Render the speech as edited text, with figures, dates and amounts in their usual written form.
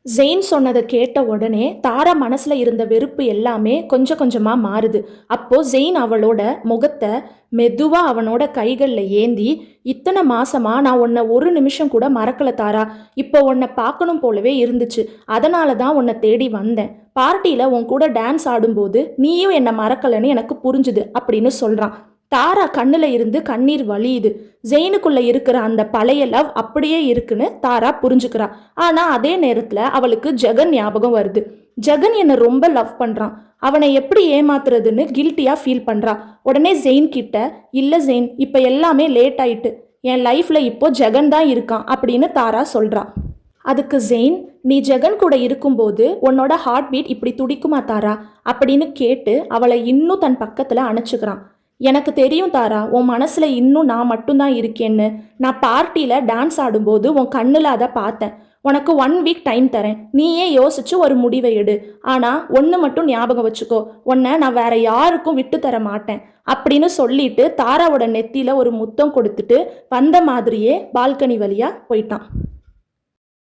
ஜெயின் சொன்னதை கேட்ட உடனே தாரா மனசுல இருந்த வெறுப்பு எல்லாமே கொஞ்சம் கொஞ்சமா மாறுது. அப்போ ஜெயின் அவளோட முகத்தை மெதுவா அவனோட கைகள்ல ஏந்தி, இத்தனை மாசமா நான் உன்னை ஒரு நிமிஷம் கூட மறக்கல தாரா. இப்போ உன்னை பார்க்கணும் போலவே இருந்துச்சு. அதனால தான் உன்னை தேடி வந்தேன். பார்ட்டியில உன் கூட டான்ஸ் ஆடும்போது நீயும் என்னை மறக்கலன்னு எனக்கு புரிஞ்சுது அப்படின்னு சொல்றான். தாரா கண்ணுல இருந்து கண்ணீர் வழியுது. ஜெயினுக்குள்ள இருக்கிற அந்த பழைய லவ் அப்படியே இருக்குன்னு தாரா புரிஞ்சுக்கிறா. ஆனா அதே நேரத்துல அவளுக்கு ஜெகன் ஞாபகம் வருது. ஜெகன் என்னை ரொம்ப லவ் பண்றான். அவனை எப்படி ஏமாத்துறதுன்னு கில்ட்டியா ஃபீல் பண்றா. உடனே ஜெயின் கிட்ட, இல்ல ஜெயின், இப்ப எல்லாமே லேட் ஆயிட்டு. என் லைஃப்ல இப்போ ஜெகன் தான் இருக்கான் அப்படின்னு தாரா சொல்றா. அதுக்கு ஜெயின், நீ ஜெகன் கூட இருக்கும்போது உன்னோட ஹார்ட் பீட் இப்படி துடிக்குமா தாரா அப்படின்னு கேட்டு அவளை இன்னும் தன் பக்கத்துல அணைச்சுக்கிறான். எனக்கு தெரியும் தாரா, உன் மனசுல இன்னும் நான் மட்டும்தான் இருக்கேன்னு. நான் பார்ட்டியில டான்ஸ் ஆடும்போது உன் கண்ணுல அதை பார்த்தேன். உனக்கு 1 வீக் டைம் தரேன். நீயே யோசிச்சு ஒரு முடிவை எடு. ஆனா ஒன்று மட்டும் ஞாபகம் வச்சுக்கோ, உன்னை நான் வேற யாருக்கும் விட்டு தர மாட்டேன் அப்படின்னு சொல்லிட்டு தாராவோட நெத்தியில ஒரு முத்தம் கொடுத்துட்டு வந்த மாதிரியே பால்கனி வழியா போயிட்டான்.